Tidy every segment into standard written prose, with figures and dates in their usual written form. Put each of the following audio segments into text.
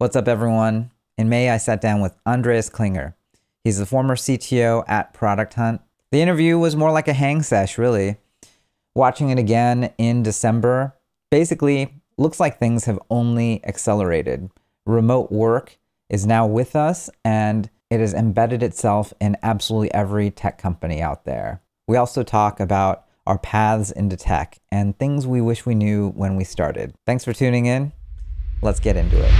What's up, everyone? In May, I sat down with Andreas Klinger. He's the former CTO at Product Hunt. The interview was more like a hang sesh, really. Watching it again in December, basically, looks like things have only accelerated. Remote work is now with us, and it has embedded itself in absolutely every tech company out there. We also talk about our paths into tech and things we wish we knew when we started. Thanks for tuning in. Let's get into it.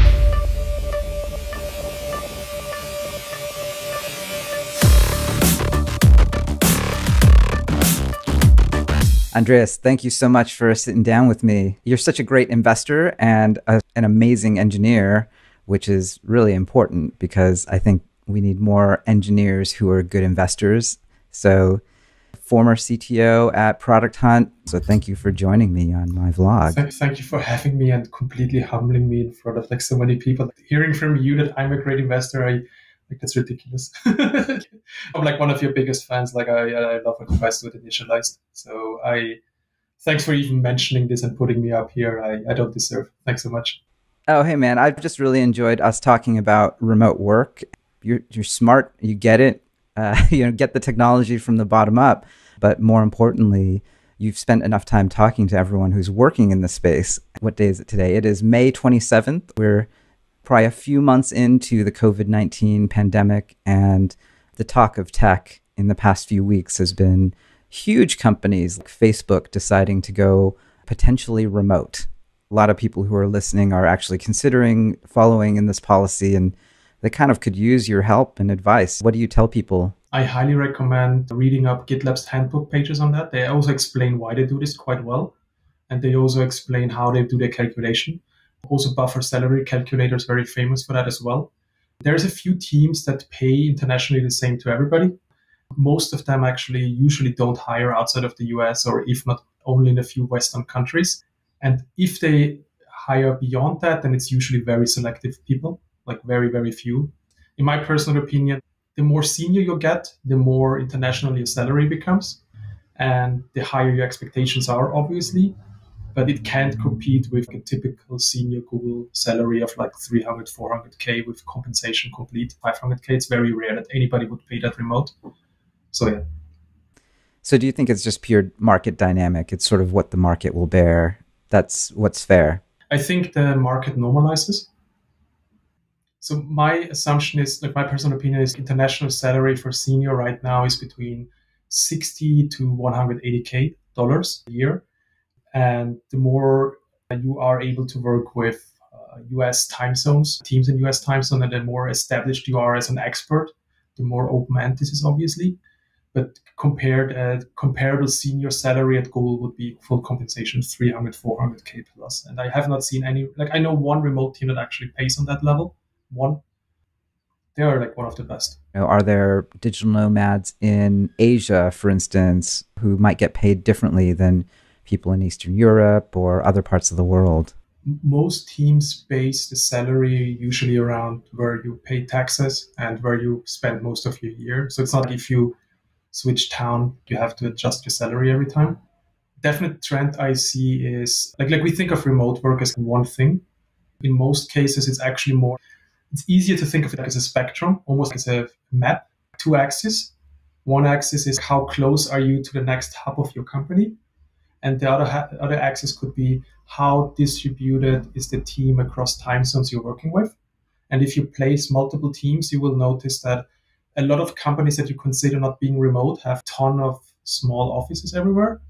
Andreas, thank you so much for sitting down with me. You're such a great investor and an amazing engineer, which is really important because I think we need more engineers who are good investors. So, former CTO at Product Hunt. So thank you for joining me on my vlog. Thank you for having me and completely humbling me in front of so many people. Hearing from you that I'm a great investor, that's ridiculous. I'm one of your biggest fans. I love what you guys do at Initialized. So thanks for even mentioning this and putting me up here. I don't deserve. Thanks so much. Oh, hey man, I've just really enjoyed us talking about remote work. You're smart, you get it, get the technology from the bottom up. But more importantly, you've spent enough time talking to everyone who's working in the space. What day is it today? It is May 27th. We're probably a few months into the COVID-19 pandemic, and the talk of tech in the past few weeks has been huge companies like Facebook deciding to go potentially remote. A lot of people who are listening are actually considering following in this policy, and they kind of could use your help and advice. What do you tell people? I highly recommend reading up GitLab's handbook pages on that. They also explain why they do this quite well. And they also explain how they do their calculation. Also, Buffer Salary Calculator is very famous for that as well. There's a few teams that pay internationally the same to everybody. Most of them actually usually don't hire outside of the US, or if not, only in a few Western countries. And if they hire beyond that, then it's usually very selective people, like very, very few. In my personal opinion, the more senior you get, the more international your salary becomes. And the higher your expectations are, obviously. But it can't compete with a typical senior Google salary of 300, 400K with compensation complete, 500K. It's very rare that anybody would pay that remote. So, yeah. So do you think it's just pure market dynamic? It's sort of what the market will bear. That's what's fair. I think the market normalizes. So my assumption is, my personal opinion is international salary for senior right now is between 60 to 180K dollars a year. And the more you are able to work with US time zones, teams in US time zone, and the more established you are as an expert, the more open-ended this is, obviously. But comparable senior salary at Google would be full compensation, 300, 400K plus. And I have not seen any, I know one remote team that actually pays on that level. One. They are one of the best. Are there digital nomads in Asia, for instance, who might get paid differently than people in Eastern Europe or other parts of the world? Most teams base the salary usually around where you pay taxes and where you spend most of your year. So it's not like if you switch town, you have to adjust your salary every time. Definite trend I see is we think of remote work as one thing. In most cases, it's actually more, it's easier to think of it as a spectrum, almost as a map, two axes. One axis is how close are you to the next hub of your company? And the other axis could be how distributed is the team across time zones you're working with. And if you place multiple teams, you will notice that a lot of companies that you consider not being remote have a ton of small offices everywhere.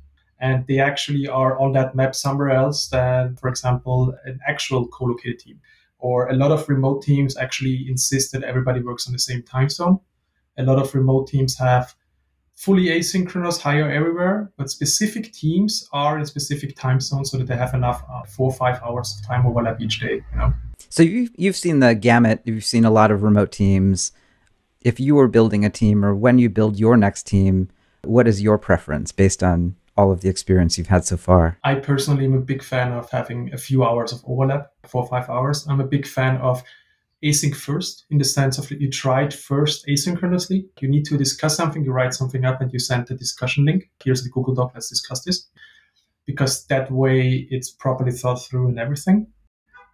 And they actually are on that map somewhere else than, for example, an actual co-located team. Or a lot of remote teams actually insist that everybody works on the same time zone. A lot of remote teams have fully asynchronous, hire everywhere, but specific teams are in specific time zones so that they have enough 4 or 5 hours of time overlap each day. So you've seen the gamut. You've seen a lot of remote teams. If you were building a team, or when you build your next team, what is your preference based on all of the experience you've had so far? I personally am a big fan of having a few hours of overlap, 4 or 5 hours. I'm a big fan of async first, in the sense of you try it first asynchronously. You need to discuss something, you write something up, and you send the discussion link. Here's the Google Doc, let's discuss this. Because that way it's properly thought through and everything.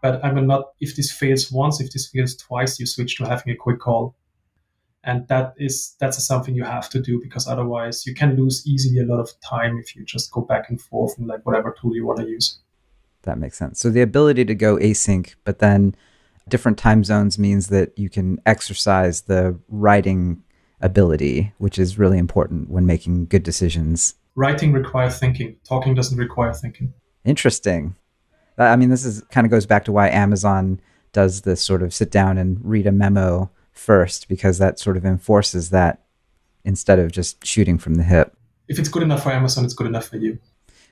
But I'm not, if this fails once, if this fails twice, you switch to having a quick call. And that's something you have to do, because otherwise you can lose easily a lot of time if you just go back and forth and like whatever tool you want to use. That makes sense. So the ability to go async, but then different time zones means that you can exercise the writing ability, which is really important when making good decisions. Writing requires thinking. Talking doesn't require thinking. Interesting. I mean, this is kind of goes back to why Amazon does this sort of sit down and read a memo first, because that sort of enforces that instead of just shooting from the hip. If it's good enough for Amazon, it's good enough for you.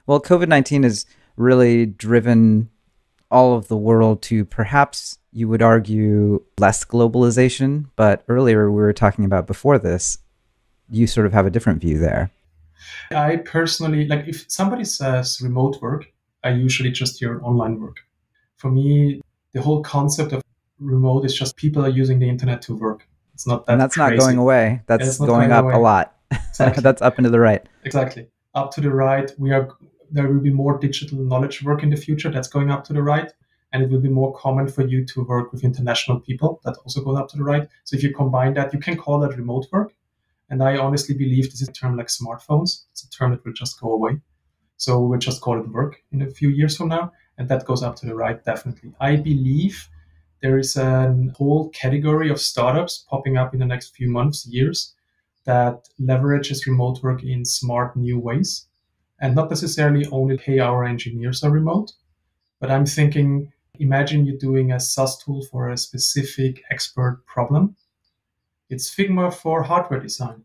Well, COVID-19 has really driven all of the world to, perhaps you would argue, less globalization. But earlier we were talking about, before this, you sort of have a different view there. I personally, like, if somebody says remote work, I usually just hear online work. For me, the whole concept of remote is just people are using the internet to work. It's not that And that's crazy. Not going away. That's going up a lot. Exactly. That's up and to the right. Exactly. Up to the right, there will be more digital knowledge work in the future. That's going up to the right. And it will be more common for you to work with international people. That also goes up to the right. So if you combine that, you can call that remote work. And I honestly believe this is a term like smartphones. It's a term that will just go away. So we'll just call it work in a few years from now. And that goes up to the right, definitely. I believe there is a whole category of startups popping up in the next few months, years, that leverages remote work in smart new ways. And not necessarily only pay our engineers are remote, but I'm thinking, imagine you're doing a SaaS tool for a specific expert problem. It's Figma for hardware design.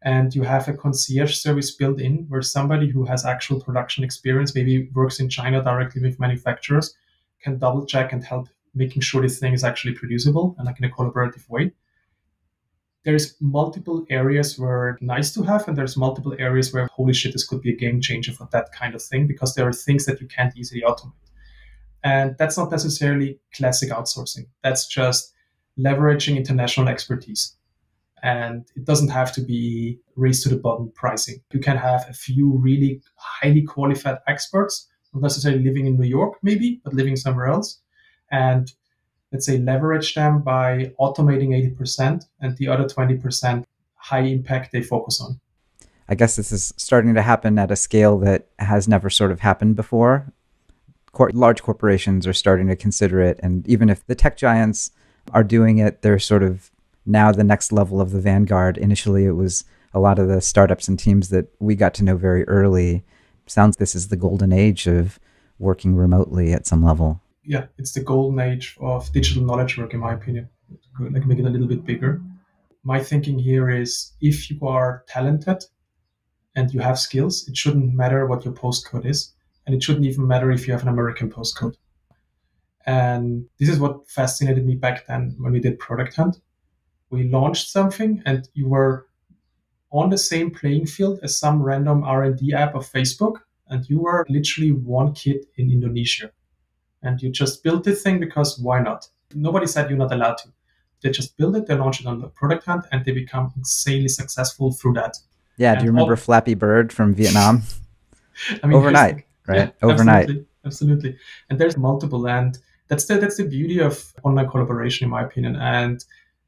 And you have a concierge service built in where somebody who has actual production experience, maybe works in China directly with manufacturers, can double check and help making sure this thing is actually producible and like in a collaborative way. There's multiple areas where nice to have, and there's multiple areas where, holy shit, this could be a game changer for that kind of thing, because there are things that you can't easily automate. And that's not necessarily classic outsourcing. That's just leveraging international expertise. And it doesn't have to be race to the bottom pricing. You can have a few really highly qualified experts, not necessarily living in New York, maybe, but living somewhere else. And let's say leverage them by automating 80% and the other 20% high impact they focus on. I guess this is starting to happen at a scale that has never sort of happened before. Large corporations are starting to consider it. And even if the tech giants are doing it, they're sort of now the next level of the vanguard. Initially, it was a lot of the startups and teams that we got to know very early. Sounds this is the golden age of working remotely at some level. Yeah, it's the golden age of digital knowledge work, in my opinion. Like, make it a little bit bigger. My thinking here is, if you are talented and you have skills, it shouldn't matter what your postcode is. And it shouldn't even matter if you have an American postcode. And this is what fascinated me back then when we did Product Hunt. We launched something and you were on the same playing field as some random R&D app of Facebook. And you were literally one kid in Indonesia. And you just built this thing because why not? Nobody said you're not allowed to. They just build it, they launch it on the Product Hunt, and they become insanely successful through that. Yeah, and do you remember Flappy Bird from Vietnam? I mean, overnight, right? Yeah, overnight. Absolutely. And there's multiple, and that's the beauty of online collaboation, in my opinion. And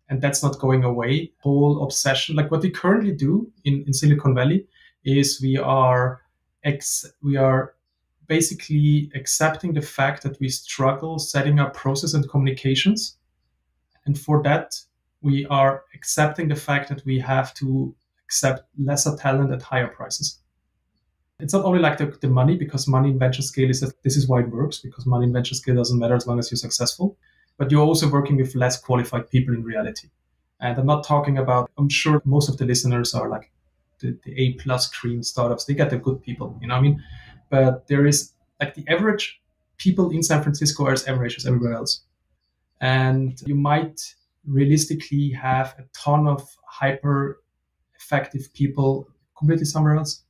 that's not going away. Whole obsession, like what we currently do in Silicon Valley, is we are basically accepting the fact that we struggle setting up process and communications. And for that, we are accepting the fact that we have to accept lesser talent at higher prices. It's not only like the money, because money in venture scale this is why it works, because money in venture scale doesn't matter as long as you're successful. But you're also working with less qualified people in reality. And I'm not talking about, I'm sure most of the listeners are like the A+ cream startups. They get the good people, you know what I mean? But there is like the average people in San Francisco are as average as everywhere else. And you might realistically have a ton of hyper effective people completely somewhere else.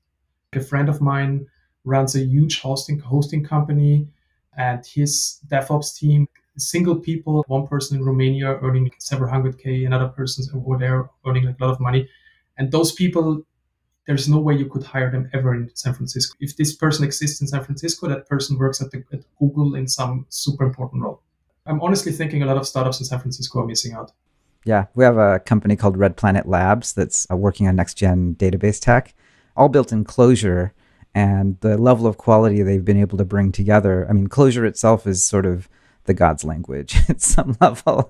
A friend of mine runs a huge hosting company, and his DevOps team, single people, one person in Romania earning several hundred K, another person over there earning like a lot of money. And those people, there's no way you could hire them ever in San Francisco. If this person exists in San Francisco, that person works at Google in some super important role. I'm honestly thinking a lot of startups in San Francisco are missing out. Yeah, we have a company called Red Planet Labs that's working on next gen database tech, all built in Clojure. And the level of quality they've been able to bring together. I mean, Clojure itself is sort of the God's language at some level.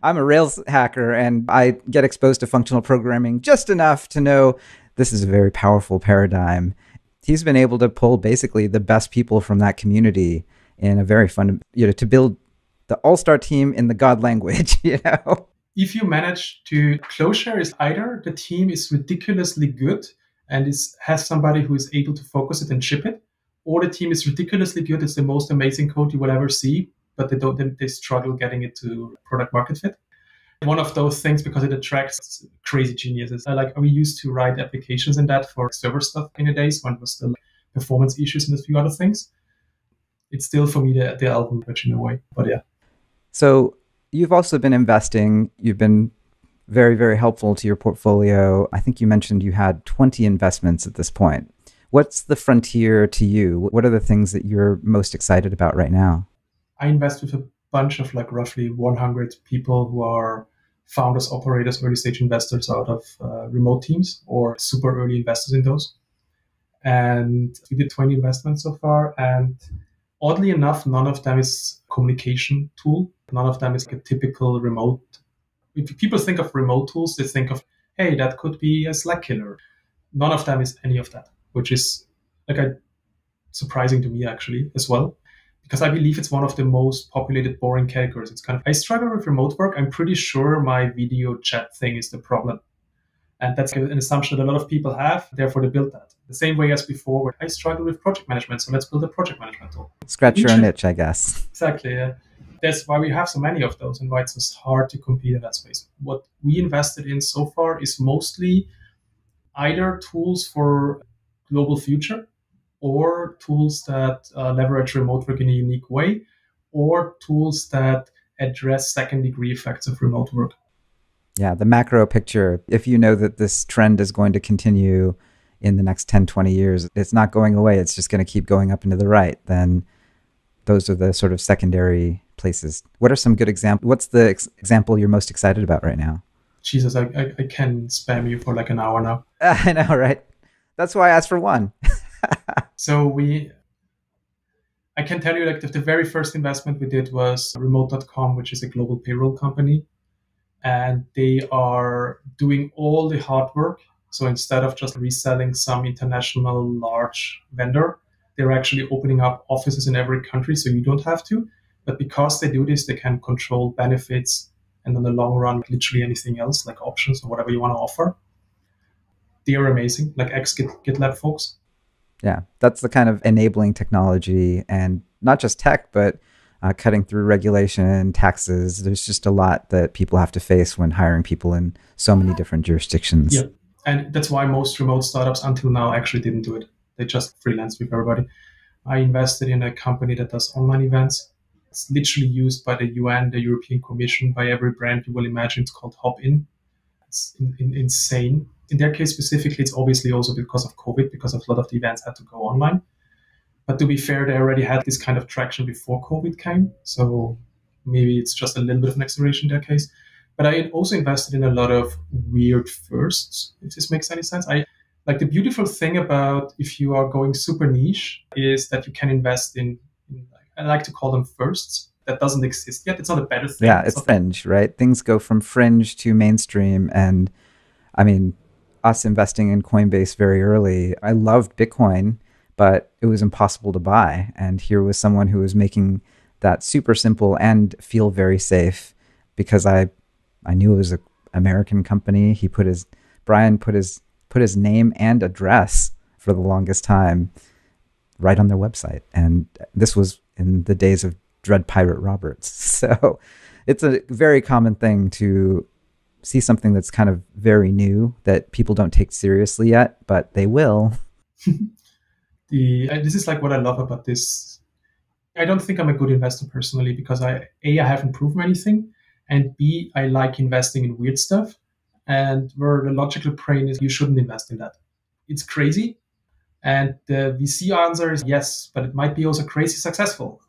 I'm a Rails hacker and I get exposed to functional programming just enough to know this is a very powerful paradigm. He's been able to pull basically the best people from that community in a very fun, to build the all-star team in the God language, If you manage to Clojure is either the team is ridiculously good and has somebody who is able to focus it and ship it, or the team is ridiculously good, it's the most amazing code you will ever see, but they struggle getting it to product market fit. One of those things because it attracts crazy geniuses. We used to write applications in that for server stuff in the days when it was still performance issues and a few other things. It's still for me the album in a way, but yeah. So you've also been investing. You've been very, very helpful to your portfolio. I think you mentioned you had 20 investments at this point. What's the frontier to you? What are the things that you're most excited about right now? I invest with a bunch of roughly 100 people who are founders, operators, early stage investors out of remote teams or super early investors in those. And we did 20 investments so far. And oddly enough, none of them is communication tool. None of them is a typical remote. If people think of remote tools, they think of, hey, that could be a Slack killer. None of them is any of that, which is surprising to me actually as well, because I believe it's one of the most populated, boring categories. It's kind of, I struggle with remote work. I'm pretty sure my video chat thing is the problem. And that's an assumption that a lot of people have. Therefore, they build that. The same way as before, where I struggle with project management. So let's build a project management tool. Scratch your own itch, I guess. Exactly. Yeah. That's why we have so many of those and why it's so hard to compete in that space. What we invested in so far is mostly either tools for global future or tools that leverage remote work in a unique way, or tools that address second degree effects of remote work. Yeah, the macro picture. If you know that this trend is going to continue in the next 10, 20 years, it's not going away, it's just going to keep going up and to the right, then those are the sort of secondary places. What are some good examples? What's the example you're most excited about right now? Jesus, I can spam you for an hour now. I know, right? That's why I asked for one. So I can tell you the very first investment we did was remote.com, which is a global payroll company. And they are doing all the hard work. So instead of just reselling some international large vendor, they're actually opening up offices in every country so you don't have to. But because they do this, they can control benefits and in the long run, literally anything else, like options or whatever you want to offer. They are amazing, like ex-GitLab folks. Yeah, that's the kind of enabling technology, and not just tech, but cutting through regulation, taxes. There's just a lot that people have to face when hiring people in so many different jurisdictions. Yeah, and that's why most remote startups until now actually didn't do it. They just freelance with everybody. I invested in a company that does online events. It's literally used by the UN, the European Commission, by every brand you will imagine. It's called Hop-In. It's insane. In their case specifically, it's obviously also because of COVID, because a lot of the events had to go online. But to be fair, they already had this kind of traction before COVID came. So maybe it's just a little bit of an acceleration in their case. But I also invested in a lot of weird firsts, if this makes any sense. The beautiful thing about if you are going super niche is that you can invest in I like to call them firsts. That doesn't exist yet. It's not a better thing. Yeah, it's fringe, right? Things go from fringe to mainstream. And I mean, us investing in Coinbase very early, I loved Bitcoin, but it was impossible to buy. And here was someone who was making that super simple and feel very safe, because I knew it was an American company. Brian put his name and address for the longest time right on their website. And this was in the days of Dread Pirate Roberts. So it's a very common thing to see something that's kind of very new that people don't take seriously yet, but they will. This is what I love about this. I don't think I'm a good investor personally because I haven't proven anything, and B, I like investing in weird stuff. And where the logical brain is, you shouldn't invest in that. It's crazy. And the VC answer is yes, but it might be also crazy successful.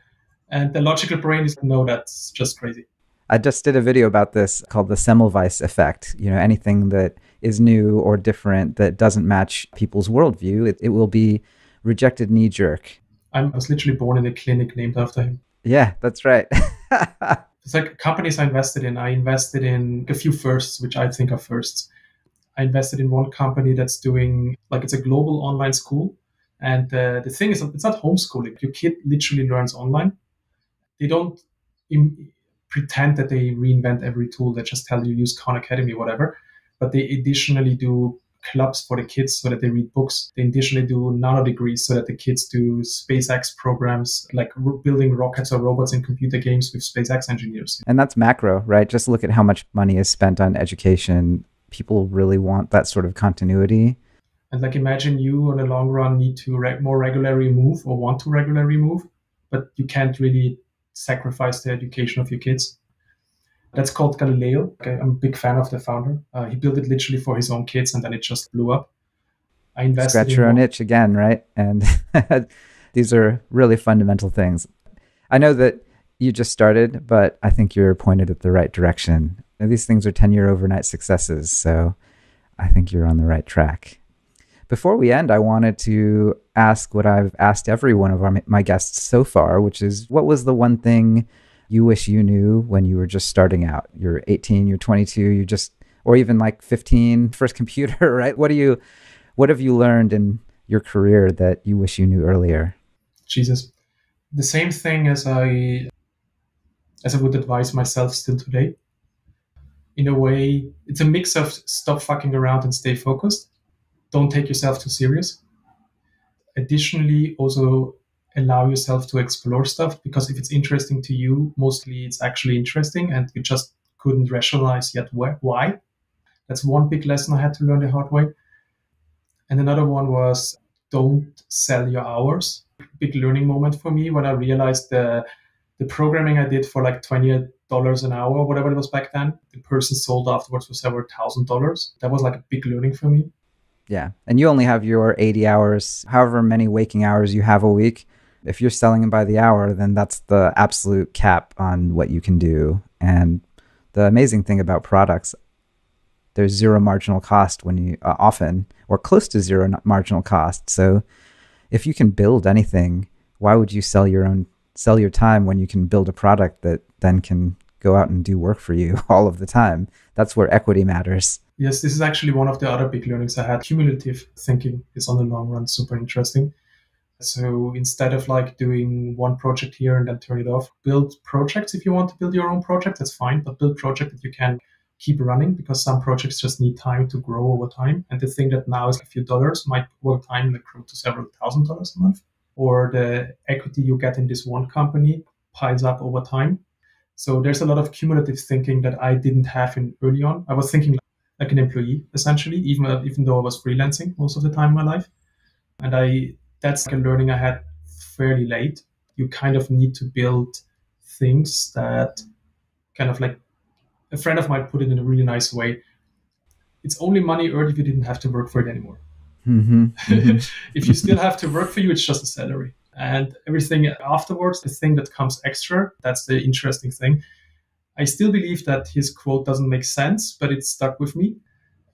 And the logical brain is, no, that's just crazy. I just did a video about this called the Semmelweis effect. Anything that is new or different that doesn't match people's worldview, it will be rejected knee jerk. I was literally born in a clinic named after him. Yeah, that's right. It's like companies I invested in. I invested in a few firsts, which I think are firsts. I invested in one company that's doing, like, it's a global online school. And the thing is, it's not homeschooling. Your kid literally learns online. They don't pretend that they reinvent every tool. They just tell you use Khan Academy, whatever. But they additionally do clubs for the kids so that they read books. They additionally do nano degrees so that the kids do SpaceX programs, like building rockets or robots in computer games with SpaceX engineers. And that's macro, right? Just look at how much money is spent on education. People really want that sort of continuity. And like, imagine you on the long run need to more regularly move or want to regularly move, but you can't really sacrifice the education of your kids. That's called Galileo. I'm a big fan of the founder. He built it literally for his own kids, and then it just blew up. I invested Scratch your own itch again, right? And these are really fundamental things. I know that you just started, but I think you're pointed at the right direction. Now, these things are 10-year overnight successes, so I think you're on the right track. Before we end, I wanted to ask what I've asked every one of my guests so far, which is, what was the one thing you wish you knew when you were just starting out? You're 18, you're 22, or even like 15, first computer, right? What have you learned in your career that you wish you knew earlier? Jesus. The same thing as I would advise myself still today. In a way, it's a mix of stop fucking around and stay focused. Don't take yourself too serious. Additionally, also allow yourself to explore stuff, because if it's interesting to you, mostly it's actually interesting and you just couldn't rationalize yet why. That's one big lesson I had to learn the hard way. And another one was, don't sell your hours. Big learning moment for me when I realized the programming I did for like $20 an hour, whatever it was back then, the person sold afterwards for several $1,000s. That was like a big learning for me. Yeah. And you only have your 80 hours, however many waking hours you have a week. If you're selling them by the hour, then that's the absolute cap on what you can do. And the amazing thing about products, there's zero marginal cost when you often, or close to zero marginal cost. So if you can build anything, why would you sell your time when you can build a product that then can go out and do work for you all of the time? That's where equity matters. Yes, this is actually one of the other big learnings I had. Cumulative thinking is on the long run super interesting. So instead of like doing one project here and then turn it off, build projects. If you want to build your own project, that's fine, but build projects that you can keep running, because some projects just need time to grow over time. And the thing that now is a few dollars might over time like grow to several $1,000s a month, or the equity you get in this one company piles up over time. So there's a lot of cumulative thinking that I didn't have in early on. I was thinking like an employee, essentially, even though I was freelancing most of the time in my life. And that's like a learning I had fairly late. You kind of need to build things that kind of, like, a friend of mine put it in a really nice way. It's only money earned if you didn't have to work for it anymore. Mm-hmm. Mm-hmm. If you still have to work for you, it's just a salary. And everything afterwards, the thing that comes extra, that's the interesting thing. I still believe that his quote doesn't make sense, but it stuck with me.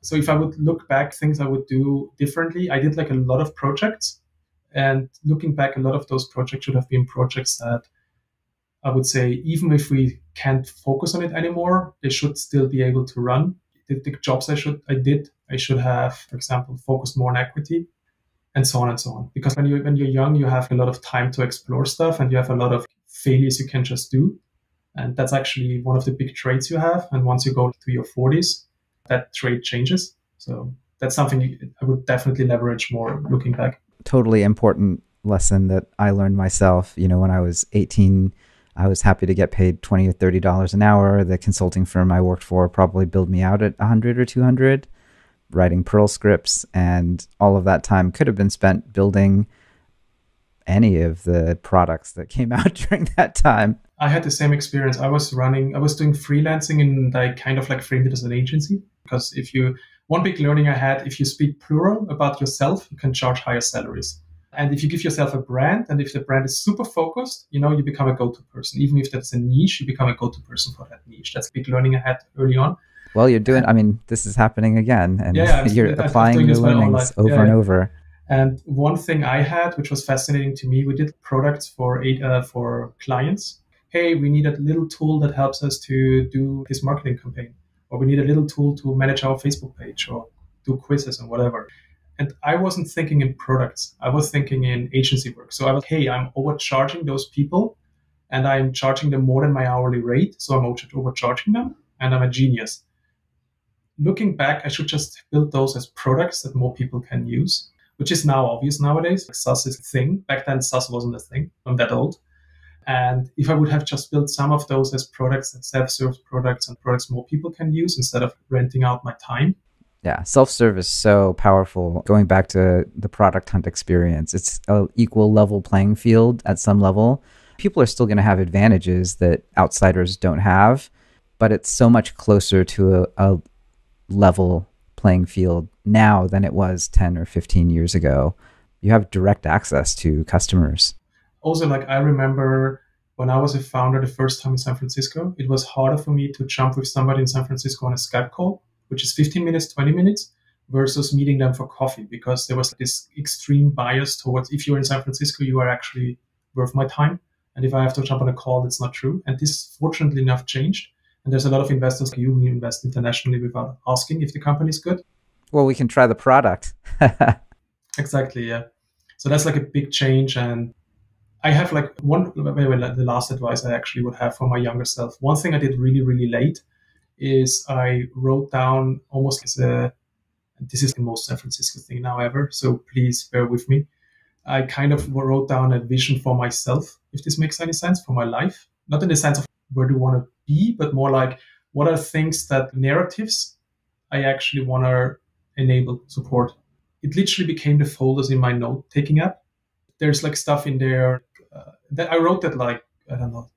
So if I would look back, things I would do differently. I did like a lot of projects, and looking back, a lot of those projects should have been projects that I would say, even if we can't focus on it anymore, they should still be able to run. The jobs I should have, for example, focused more on equity, and so on and so on. Because when you're young, you have a lot of time to explore stuff, and you have a lot of failures you can just do. And that's actually one of the big traits you have. And once you go to your 40s, that trait changes. So that's something I would definitely leverage more looking back. Totally important lesson that I learned myself. When I was 18, I was happy to get paid $20 or $30 an hour. The consulting firm I worked for probably billed me out at 100 or 200, writing Perl scripts. And all of that time could have been spent building any of the products that came out during that time. I had the same experience. I was doing freelancing, and I kind of like framed it as an agency. Because one big learning I had, if you speak plural about yourself, you can charge higher salaries. And if you give yourself a brand, and if the brand is super focused, you become a go-to person. Even if that's a niche, you become a go-to person for that niche. That's big learning I had early on. Well, you're doing, I mean, this is happening again, and Yeah, you're I'm applying doing your this my whole learnings life. over and Yeah. over. And one thing I had, which was fascinating to me, we did products for clients. Hey, we need a little tool that helps us to do this marketing campaign, or we need a little tool to manage our Facebook page, or do quizzes and whatever. And I wasn't thinking in products. I was thinking in agency work. So I was, hey, I'm overcharging those people, and I'm charging them more than my hourly rate. So I'm overcharging them, and I'm a genius. Looking back, I should just build those as products that more people can use, which is now obvious nowadays. Like SaaS is a thing. Back then, SaaS wasn't a thing. I'm that old. And if I would have just built some of those as products, and self-serve products and products more people can use instead of renting out my time. Yeah, self-service so powerful. Going back to the product hunt experience, it's an equal level playing field at some level. People are still going to have advantages that outsiders don't have, but it's so much closer to a level playing field now than it was 10 or 15 years ago. You have direct access to customers. Also, like I remember when I was a founder the first time in San Francisco, it was harder for me to jump with somebody in San Francisco on a Skype call, which is 15 minutes, 20 minutes, versus meeting them for coffee, because there was this extreme bias towards if you're in San Francisco, you are actually worth my time. And if I have to jump on a call, that's not true. And this, fortunately enough, changed. And there's a lot of investors like you who invest internationally without asking if the company is good. Well, we can try the product. Exactly, yeah. So that's like a big change. And I have like the last advice I actually would have for my younger self. One thing I did really, really late is I wrote down almost this is the most San Francisco thing now ever, so please bear with me. I kind of wrote down a vision for myself, if this makes any sense, for my life. Not in the sense of where do you want to be, but more like what are things that narratives I actually want to enable, support. It literally became the folders in my note-taking app. There's like stuff in there that I wrote that like, I don't know,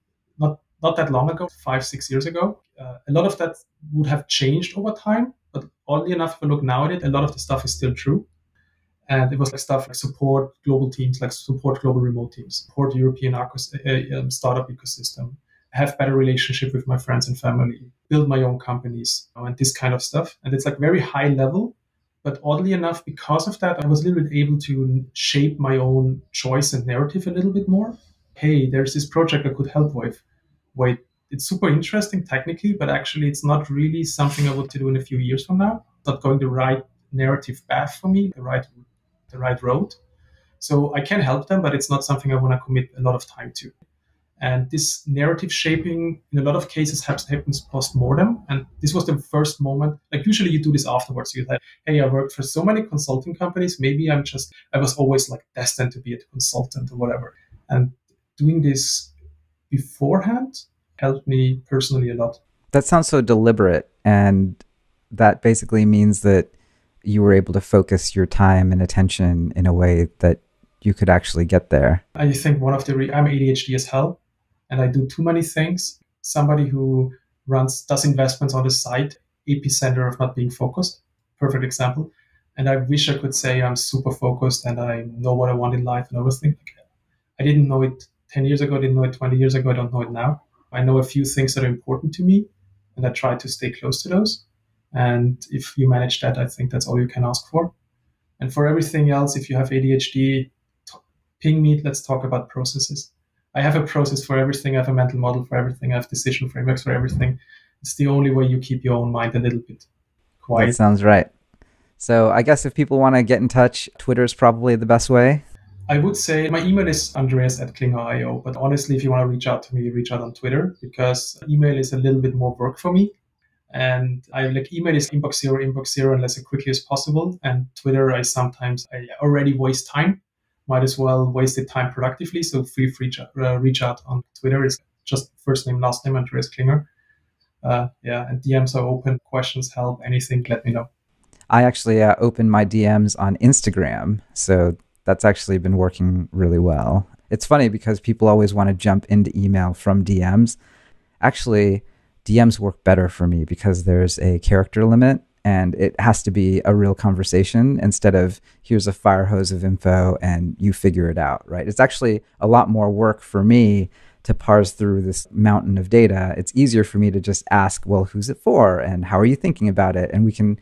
not that long ago, 5-6 years ago. A lot of that would have changed over time, but oddly enough, if I look now at it, a lot of the stuff is still true. And it was like stuff like support global teams, like support global remote teams, support European startup ecosystem, have better relationship with my friends and family, build my own companies, and this kind of stuff. And it's like very high level. But oddly enough, because of that, I was a little bit able to shape my own choice and narrative a little bit more. Hey, there's this project I could help with. Wait, it's super interesting technically, but actually it's not really something I want to do in a few years from now. Not going the right narrative path for me, the right road. So I can help them, but it's not something I want to commit a lot of time to. And this narrative shaping, in a lot of cases, happens post-mortem. And this was the first moment. Like usually you do this afterwards. You're like, hey, I worked for so many consulting companies. Maybe I was always like destined to be a consultant or whatever. And doing this beforehand helped me personally a lot. That sounds so deliberate. And that basically means that you were able to focus your time and attention in a way that you could actually get there. I think I'm ADHD as hell, and I do too many things. Somebody who does investments on the side, epicenter of not being focused, perfect example. And I wish I could say I'm super focused and I know what I want in life and everything. I didn't know it 10 years ago, I didn't know it 20 years ago, I don't know it now. I know a few things that are important to me, and I try to stay close to those. And if you manage that, I think that's all you can ask for. And for everything else, if you have ADHD, ping me, let's talk about processes. I have a process for everything. I have a mental model for everything. I have decision frameworks for everything. It's the only way you keep your own mind a little bit quiet. That sounds right. So I guess if people want to get in touch, Twitter is probably the best way. I would say my email is Andreas@Klinger.io, but honestly, if you want to reach out to me, reach out on Twitter, because email is a little bit more work for me. And I like email is inbox zero, unless as quickly as possible. And Twitter, I already waste time. Might as well waste the time productively. So feel free to reach out on Twitter. It's just first name, last name, Andreas Klinger. And DMs are open. Questions, help, anything, let me know. I actually open my DMs on Instagram. So that's actually been working really well. It's funny because people always want to jump into email from DMs. Actually, DMs work better for me because there's a character limit and it has to be a real conversation instead of here's a fire hose of info and you figure it out, right? It's actually a lot more work for me to parse through this mountain of data. It's easier for me to just ask, well, who's it for? And how are you thinking about it? And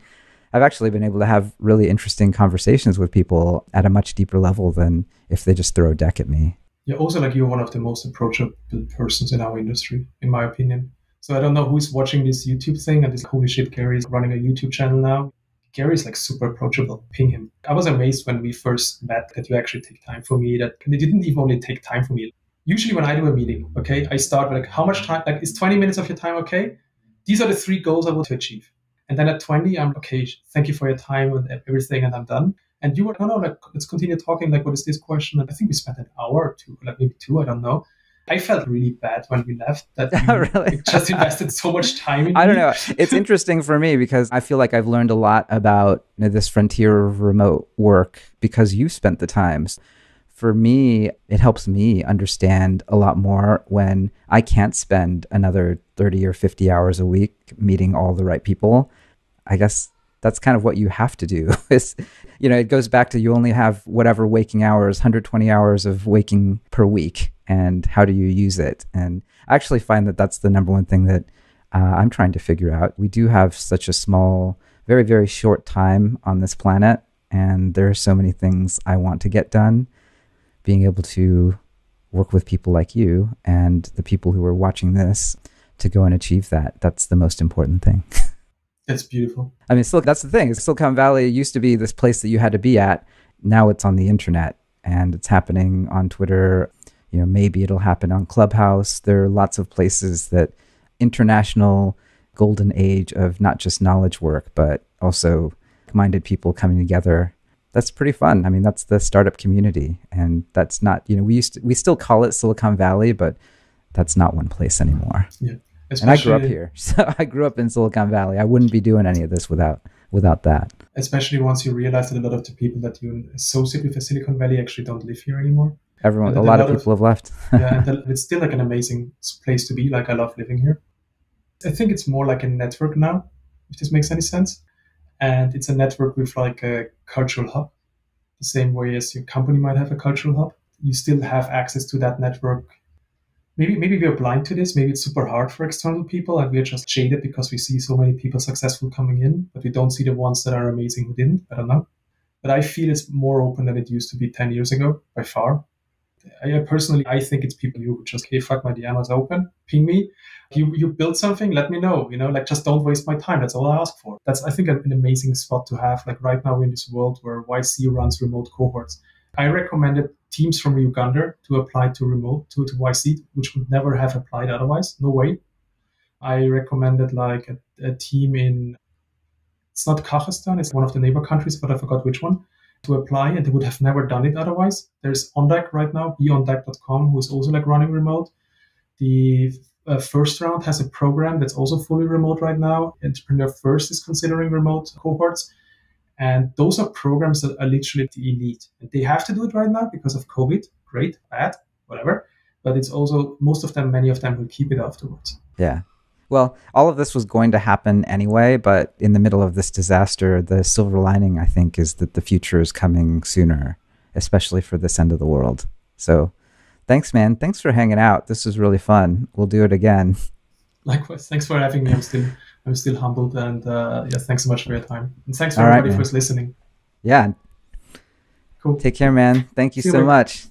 I've actually been able to have really interesting conversations with people at a much deeper level than if they just throw a deck at me. Yeah, also like you're one of the most approachable persons in our industry, in my opinion. So I don't know who's watching this YouTube thing and this holy shit, Garry is running a YouTube channel now. Garry's like super approachable. Ping him. I was amazed when we first met that you actually take time for me, that you didn't even only take time for me. Usually when I do a meeting, okay, I start with like, how much time, like is 20 minutes of your time okay? These are the 3 goals I want to achieve. And then at 20, I'm okay, thank you for your time and everything, and I'm done. And you were, no, like, let's continue talking. Like, what is this question? And I think we spent an hour or 2, like maybe 2, I don't know. I felt really bad when we left that you Really? just invested so much time in I don't me. know. It's interesting for me because I feel like I've learned a lot about this frontier of remote work because you spent the time. For me, it helps me understand a lot more when I can't spend another 30 or 50 hours a week meeting all the right people. I guess that's kind of what you have to do. It goes back to you only have whatever waking hours, 120 hours of waking per week. And how do you use it? And I actually find that that's the number one thing that I'm trying to figure out. We do have such a small, very, very short time on this planet. And there are so many things I want to get done. Being able to work with people like you and the people who are watching this to go and achieve that, that's the most important thing. That's beautiful. I mean, that's the thing. Silicon Valley used to be this place that you had to be at. Now it's on the internet and it's happening on Twitter. Maybe it'll happen on Clubhouse. There are lots of places that international golden age of not just knowledge work, but also minded people coming together. That's pretty fun. I mean, that's the startup community. And that's not, we still call it Silicon Valley, but that's not one place anymore. Yeah. And I grew up here. So I grew up in Silicon Valley. I wouldn't be doing any of this without that. Especially once you realize that a lot of the people that you associate with the Silicon Valley actually don't live here anymore. A lot of people have left. Yeah, and it's still like an amazing place to be. Like I love living here. I think it's more like a network now, if this makes any sense. And it's a network with like a cultural hub, the same way as your company might have a cultural hub. You still have access to that network. Maybe we are blind to this. Maybe it's super hard for external people and we're just jaded because we see so many people successful coming in, but we don't see the ones that are amazing who didn't. I don't know. But I feel it's more open than it used to be 10 years ago, by far. I think it's people who just, hey, fuck, my DM is open, ping me. You build something, let me know, like just don't waste my time. That's all I ask for. That's, I think, an amazing spot to have. Like right now in this world where YC runs remote cohorts. I recommended teams from Uganda to apply to YC, which would never have applied otherwise. No way. I recommended like a team in, it's not Kazakhstan, it's one of the neighbor countries, but I forgot which one, to apply, and they would have never done it otherwise. There's OnDeck right now, beondeck.com, who is also like running remote. The first round has a program that's also fully remote right now. Entrepreneur First is considering remote cohorts. And those are programs that are literally the elite. And they have to do it right now because of COVID. Great, bad, whatever. But it's also, many of them will keep it afterwards. Yeah. Well, all of this was going to happen anyway, but in the middle of this disaster, the silver lining, I think, is that the future is coming sooner, especially for this end of the world. So thanks, man. Thanks for hanging out. This was really fun. We'll do it again. Likewise. Thanks for having me. I'm still humbled, and thanks so much for your time. And thanks for everybody for listening. Yeah. Cool. Take care, man. Thank you so much.